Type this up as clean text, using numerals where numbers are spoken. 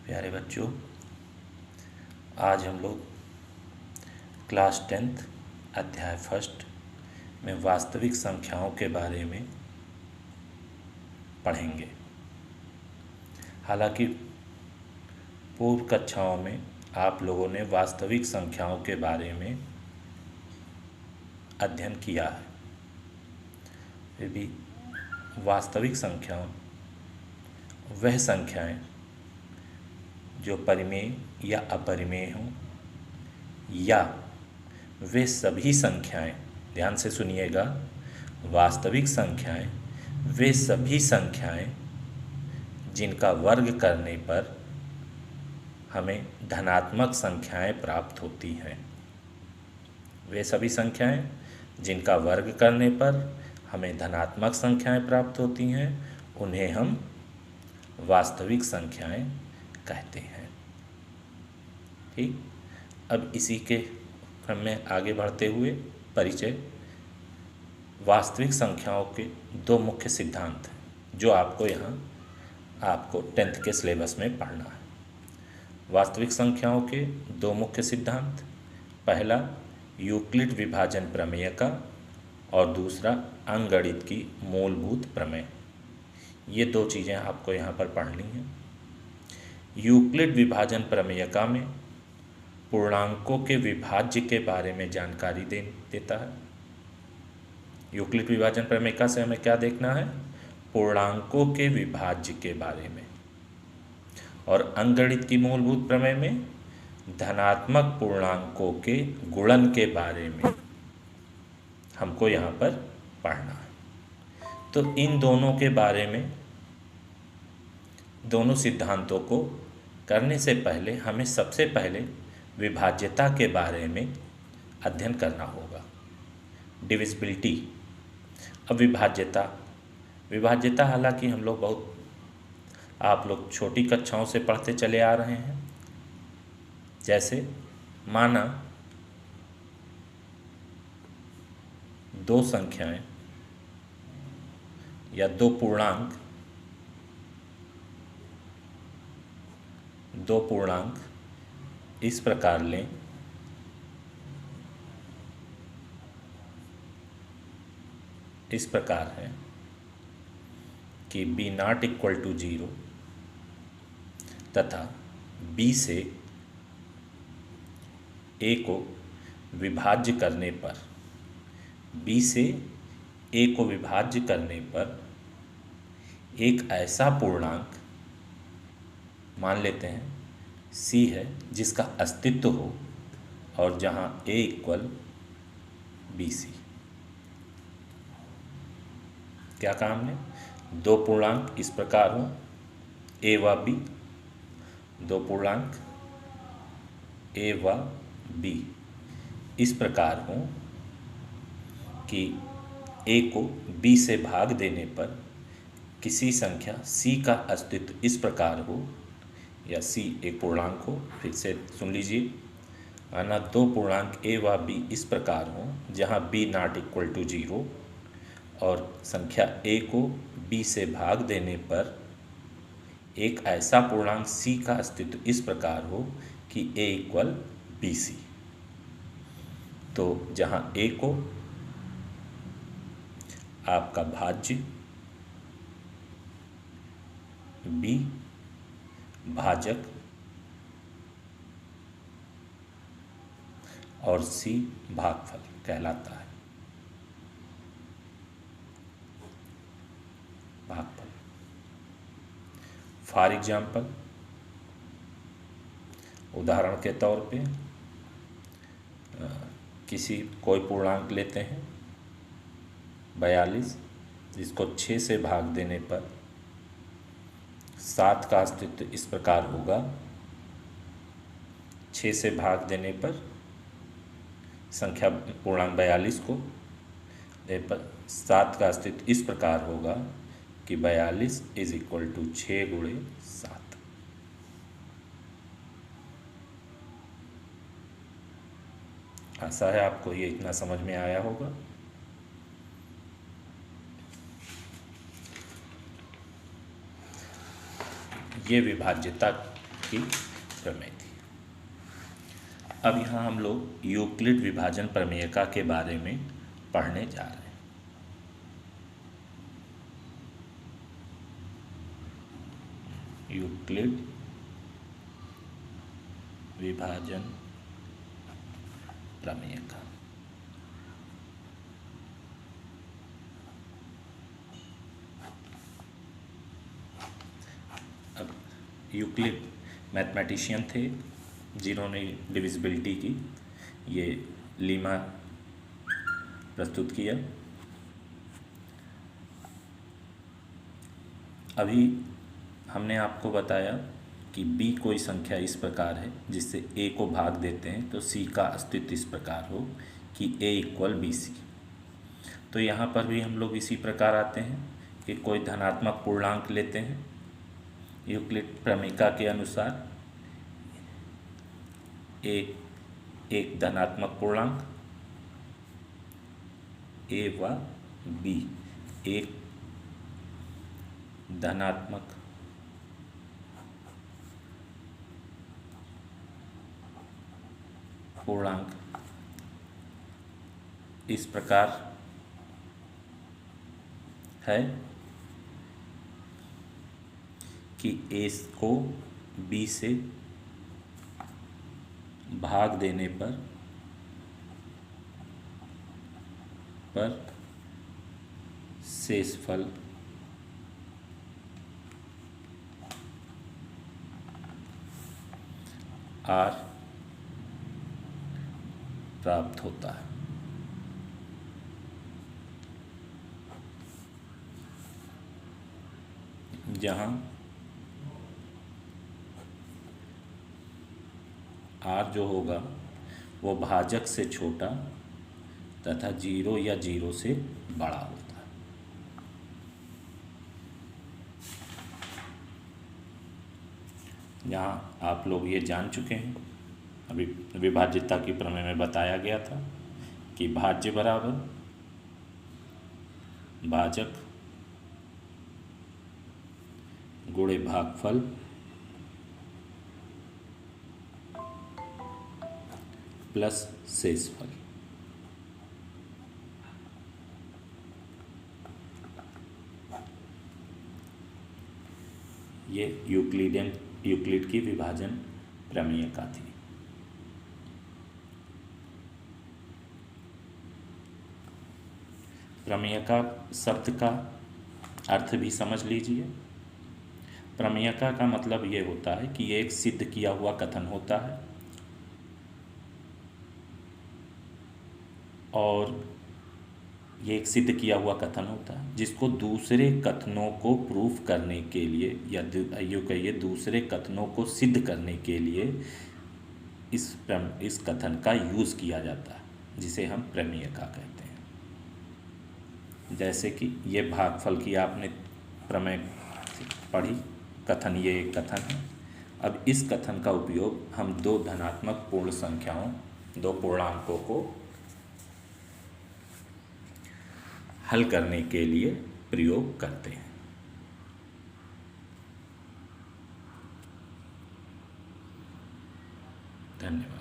प्यारे बच्चों, आज हम लोग क्लास 10th अध्याय फर्स्ट में वास्तविक संख्याओं के बारे में पढ़ेंगे। हालांकि पूर्व कक्षाओं में आप लोगों ने वास्तविक संख्याओं के बारे में अध्ययन किया है, फिर भी वास्तविक संख्याओं वह संख्याएं जो परिमेय या अपरिमेय हों, या वे सभी संख्याएं, ध्यान से सुनिएगा, वास्तविक संख्याएं वे सभी संख्याएं जिनका वर्ग करने पर हमें धनात्मक संख्याएं प्राप्त होती हैं। वे सभी संख्याएं जिनका वर्ग करने पर हमें धनात्मक संख्याएं प्राप्त होती हैं, उन्हें हम वास्तविक संख्याएं कहते हैं। ठीक, अब इसी के क्रम में आगे बढ़ते हुए परिचय वास्तविक संख्याओं के दो मुख्य सिद्धांत हैं जो आपको 10th के सिलेबस में पढ़ना है। वास्तविक संख्याओं के दो मुख्य सिद्धांत, पहला यूक्लिड विभाजन प्रमेय का और दूसरा अंकगणित की मूलभूत प्रमेय। ये दो चीज़ें आपको यहाँ पर पढ़नी हैं। यूक्लिड विभाजन प्रमेयिका में पूर्णांकों के विभाज्य के बारे में जानकारी देता है। यूक्लिड विभाजन प्रमेयिका से हमें क्या देखना है? पूर्णांकों के विभाज्य के बारे में। और अंकगणित की मूलभूत प्रमेय में धनात्मक पूर्णांकों के गुणन के बारे में हमको यहाँ पर पढ़ना है। तो इन दोनों के बारे में, दोनों सिद्धांतों को करने से पहले हमें सबसे पहले विभाज्यता के बारे में अध्ययन करना होगा। डिविजिबिलिटी। अब विभाज्यता हालांकि हम लोग आप लोग छोटी कक्षाओं से पढ़ते चले आ रहे हैं। जैसे माना दो संख्याएं या दो पूर्णांक इस प्रकार लें इस प्रकार है कि b0 = 0 तथा b से a को विभाज्य करने पर एक ऐसा पूर्णांक मान लेते हैं c है जिसका अस्तित्व हो और जहां a = bc। क्या कहा हमने? दो पूर्णांक इस प्रकार हो a व b, दो पूर्णांक a व b इस प्रकार हो कि a को b से भाग देने पर किसी संख्या c का अस्तित्व इस प्रकार हो, या c एक पूर्णांक हो। फिर से सुन लीजिए, आना दो पूर्णांक a व b इस प्रकार हो जहां b0 = 0 और संख्या a को b से भाग देने पर एक ऐसा पूर्णांक c का अस्तित्व इस प्रकार हो कि a = bc। तो जहां a को आपका भाज्य, b भाजक और c भागफल कहलाता है। भागफल। फॉर एग्जाम्पल, उदाहरण के तौर पे कोई पूर्णांक लेते हैं 42, जिसको 6 से भाग देने पर 7 का अस्तित्व इस प्रकार होगा। 6 से भाग देने पर संख्या पूर्णांक 42 को 7 का अस्तित्व इस प्रकार होगा कि 42 = 6 × 7। आशा है आपको ये इतना समझ में आया होगा। ये विभाज्यता की प्रमेय थी। अब यहाँ हम लोग यूक्लिड विभाजन प्रमेयिका के बारे में पढ़ने जा रहे हैं। यूक्लिड विभाजन प्रमेयिका। अब यूक्लिड मैथमेटिशियन थे जिन्होंने डिविजिबिलिटी की ये लीमा प्रस्तुत किया। अभी हमने आपको बताया कि b कोई संख्या इस प्रकार है जिससे a को भाग देते हैं तो c का अस्तित्व इस प्रकार हो कि a = bc। तो यहाँ पर भी हम लोग इसी प्रकार आते हैं कि कोई धनात्मक पूर्णांक लेते हैं। यूक्लिड प्रमेयिका के अनुसार एक धनात्मक पूर्णांक a व b, एक धनात्मक पूर्णांक इस प्रकार है कि a को b से भाग देने पर शेषफल r प्राप्त होता है। जहाँ r जो होगा वो भाजक से छोटा तथा 0 या 0 से बड़ा होता है। यहाँ आप लोग ये जान चुके हैं, अभी विभाज्यता की प्रमेय में बताया गया था कि भाज्य बराबर भाजक गुणे भागफल प्लस शेषफल। ये यूक्लिड की विभाजन प्रमेयिका थी। प्रमेयिका शब्द का अर्थ भी समझ लीजिए। प्रमेयिका का मतलब ये होता है कि ये एक सिद्ध किया हुआ कथन होता है और ये एक सिद्ध किया हुआ कथन होता है जिसको दूसरे कथनों को प्रूफ करने के लिए या यूँ कहिए दूसरे कथनों को सिद्ध करने के लिए इस कथन का यूज़ किया जाता है, जिसे हम प्रमेयिका कहते हैं। जैसे कि ये भागफल की आपने प्रमेय पढ़ी, कथन ये एक कथन है। अब इस कथन का उपयोग हम दो धनात्मक पूर्ण संख्याओं, दो पूर्णांकों को हल करने के लिए प्रयोग करते हैं। धन्यवाद।